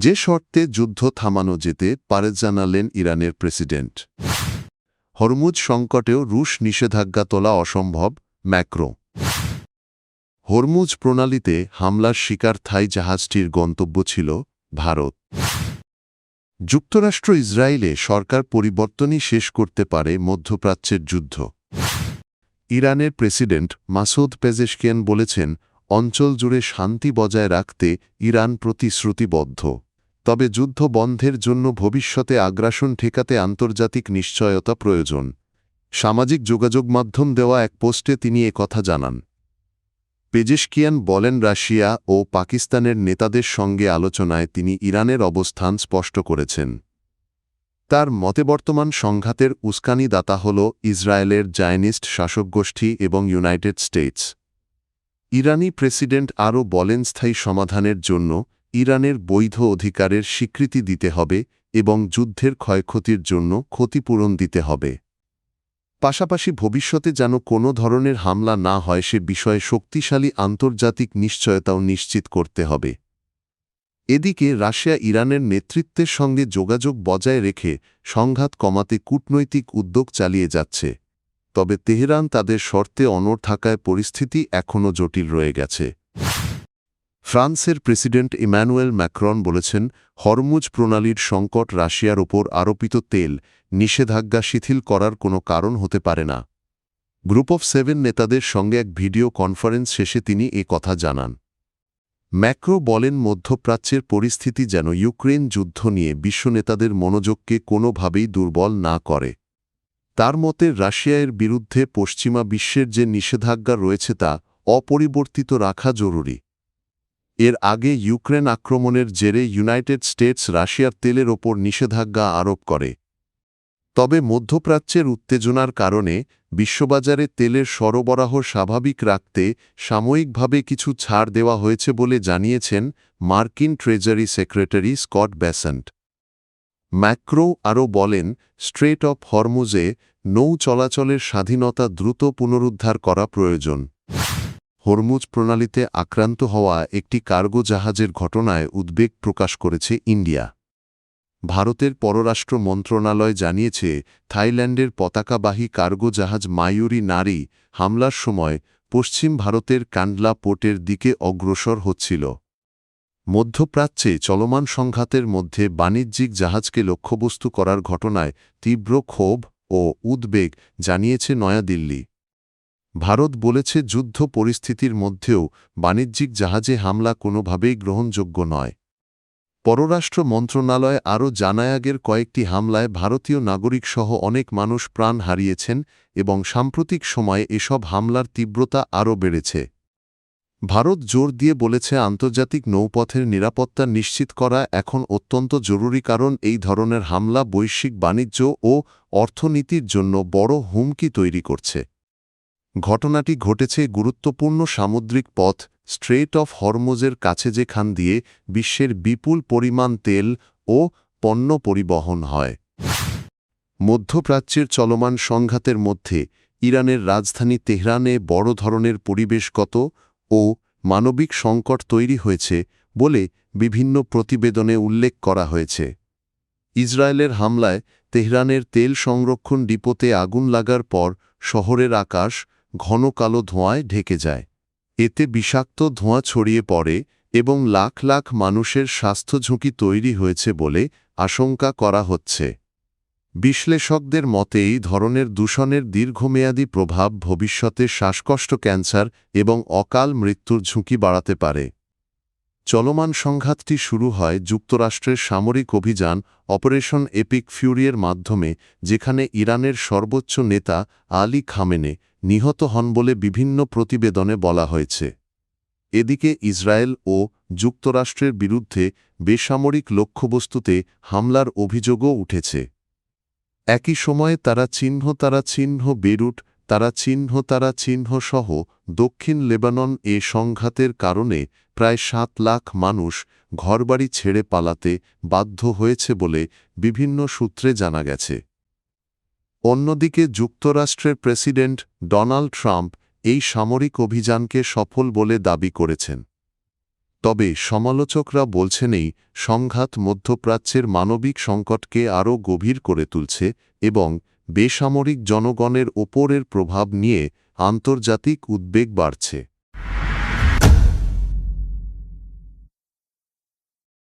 যে শর্তে যুদ্ধ থামানো যেতে পারে জানালেন ইরানের প্রেসিডেন্ট। হরমুজ সংকটেও রুশ নিষেধাজ্ঞা তোলা অসম্ভব, ম্যাক্রো। হরমুজ প্রণালীতে হামলার শিকার থাই জাহাজটির গন্তব্য ছিল ভারত। যুক্তরাষ্ট্র ইসরায়েলে সরকার পরিবর্তনই শেষ করতে পারে মধ্যপ্রাচ্যের যুদ্ধ। ইরানের প্রেসিডেন্ট মাসুদ পেজেশকিয়ান বলেছেন, অঞ্চল জুড়ে শান্তি বজায় রাখতে ইরান প্রতিশ্রুতিবদ্ধ। তবে যুদ্ধ বন্ধের জন্য ভবিষ্যতে আগ্রাসন ঠেকাতে আন্তর্জাতিক নিশ্চয়তা প্রয়োজন। সামাজিক যোগাযোগ মাধ্যম দেওয়া এক পোস্টে তিনি একথা জানান। পেজেশকিয়ান বলেন, রাশিয়া ও পাকিস্তানের নেতাদের সঙ্গে আলোচনায় তিনি ইরানের অবস্থান স্পষ্ট করেছেন। তার মতে বর্তমান সংঘাতের উস্কানিদাতা হল ইসরায়েলের জায়নিস্ট শাসকগোষ্ঠী এবং ইউনাইটেড স্টেটস। ইরানি প্রেসিডেন্ট আরও বলেন, স্থায়ী সমাধানের জন্য ইরানের বৈধ অধিকারের স্বীকৃতি দিতে হবে এবং যুদ্ধের ক্ষয়ক্ষতির জন্য ক্ষতিপূরণ দিতে হবে। পাশাপাশি ভবিষ্যতে যেন কোনো ধরনের হামলা না হয় সে বিষয়ে শক্তিশালী আন্তর্জাতিক নিশ্চয়তাও নিশ্চিত করতে হবে। এদিকে রাশিয়া ইরানের নেতৃত্বের সঙ্গে যোগাযোগ বজায় রেখে সংঘাত কমাতে কূটনৈতিক উদ্যোগ চালিয়ে যাচ্ছে। তবে তেহরান তাদের শর্তে অনড় থাকায় পরিস্থিতি এখনও জটিল রয়ে গেছে। ফ্রান্সের প্রেসিডেন্ট ইম্যানুয়েল ম্যাক্রন বলেছেন, হরমুজ প্রণালীর সংকট রাশিয়ার ওপর আরোপিত তেল নিষেধাজ্ঞা শিথিল করার কোনো কারণ হতে পারে না। গ্রুপ অফ 7 নেতাদের সঙ্গে এক ভিডিও কনফারেন্স শেষে তিনি এ কথা জানান। ম্যাক্রো বলেন, মধ্যপ্রাচ্যের পরিস্থিতি যেন ইউক্রেন যুদ্ধ নিয়ে বিশ্ব নেতাদের মনোযোগকে কোনোভাবেই দুর্বল না করে। তার মতে রাশিয়ার বিরুদ্ধে পশ্চিমা বিশ্বের যে নিষেধাজ্ঞা রয়েছে তা অপরিবর্তিত রাখা জরুরি। এর আগে ইউক্রেন আক্রমণের জেরে ইউনাইটেড স্টেটস রাশিয়ার তেলের ওপর নিষেধাজ্ঞা আরোপ করে। তবে মধ্যপ্রাচ্যের উত্তেজনার কারণে বিশ্ববাজারে তেলের সরবরাহ স্বাভাবিক রাখতে সাময়িকভাবে কিছু ছাড় দেওয়া হয়েছে বলে জানিয়েছেন মার্কিন ট্রেজারি সেক্রেটারি স্কট বেসেন্ট। ম্যাক্রো আরও বলেন, স্ট্রেট অফ হরমুজে নৌ চলাচলের স্বাধীনতা দ্রুত পুনরুদ্ধার করা প্রয়োজন। হরমুজ প্রণালীতে আক্রান্ত হওয়া একটি কার্গো জাহাজের ঘটনায় উদ্বেগ প্রকাশ করেছে ইন্ডিয়া। ভারতের পররাষ্ট্র মন্ত্রণালয় জানিয়েছে, থাইল্যান্ডের পতাকাবাহী কার্গো জাহাজ মায়ুরি নারী হামলার সময় পশ্চিম ভারতের কান্ডলা পোর্টের দিকে অগ্রসর হচ্ছিল। মধ্যপ্রাচ্যে চলমান সংঘাতের মধ্যে বাণিজ্যিক জাহাজকে লক্ষ্যবস্তু করার ঘটনায় তীব্র ক্ষোভ ও উদ্বেগ জানিয়েছে নয়াদিল্লি। ভারত বলেছে, যুদ্ধ পরিস্থিতির মধ্যেও বাণিজ্যিক জাহাজে হামলা কোনোভাবেই গ্রহণযোগ্য নয়। পররাষ্ট্র মন্ত্রণালয় আরও জানায়, আগের কয়েকটি হামলায় ভারতীয় নাগরিকসহ অনেক মানুষ প্রাণ হারিয়েছেন এবং সাম্প্রতিক সময়ে এসব হামলার তীব্রতা আরও বেড়েছে। ভারত জোর দিয়ে বলেছে, আন্তর্জাতিক নৌপথের নিরাপত্তা নিশ্চিত করা এখন অত্যন্ত জরুরি, কারণ এই ধরনের হামলা বৈশ্বিক বাণিজ্য ও অর্থনীতির জন্য বড় হুমকি তৈরি করছে। ঘটনাটি ঘটেছে গুরুত্বপূর্ণ সামুদ্রিক পথ স্ট্রেট অফ হরমুজের কাছে, যেখান দিয়ে বিশ্বের বিপুল পরিমাণ তেল ও পণ্য পরিবহন হয়। মধ্যপ্রাচ্যের চলমান সংঘাতের মধ্যে ইরানের রাজধানী তেহরানে বড় ধরনের পরিবেশগত ও মানবিক সংকট তৈরি হয়েছে বলে বিভিন্ন প্রতিবেদনে উল্লেখ করা হয়েছে। ইসরায়েলের হামলায় তেহরানের তেল সংরক্ষণ ডিপোতে আগুন লাগার পর শহরের আকাশ ঘন কালো ধোঁয়ায় ঢেকে যায়। এতে বিষাক্ত ধোঁয়া ছড়িয়ে পড়ে এবং লাখ লাখ মানুষের স্বাস্থ্য ঝুঁকি তৈরি হয়েছে বলে আশঙ্কা করা হচ্ছে। বিশ্লেষকদের মতে এই ধরনের দূষণের দীর্ঘমেয়াদী প্রভাব ভবিষ্যতে শ্বাসকষ্ট, ক্যান্সার এবং অকাল মৃত্যুর ঝুঁকি বাড়াতে পারে। চলমান সংঘাতটি শুরু হয় যুক্তরাষ্ট্রের সামরিক অভিযান অপারেশন এপিক ফিউরির মাধ্যমে, যেখানে ইরানের সর্বোচ্চ নেতা আলী খামেনে নিহত হন বলে বিভিন্ন প্রতিবেদনে বলা হয়েছে। এদিকে ইসরায়েল ও যুক্তরাষ্ট্রের বিরুদ্ধে বেসামরিক লক্ষ্যবস্তুতে হামলার অভিযোগও উঠেছে। একই সময়ে তারা চিহ্ন বেরুট তারা চিহ্ন সহ দক্ষিণ লেবানন এ সংঘাতের কারণে প্রায় 7 লাখ মানুষ ঘরবাড়ি ছেড়ে পালাতে বাধ্য হয়েছে বলে বিভিন্ন সূত্রে জানা গেছে। অন্যদিকে যুক্তরাষ্ট্রের প্রেসিডেন্ট ডোনাল্ড ট্রাম্প এই সামরিক অভিযানকে সফল বলে দাবি করেছেন। তবে সমালোচকরা বলছেন এই সংঘাত মধ্যপ্রাচ্যের মানবিক সংকটকে আরও গভীর করে তুলছে এবং বেসামরিক জনগণের ওপরের প্রভাব নিয়ে আন্তর্জাতিক উদ্বেগ বাড়ছে।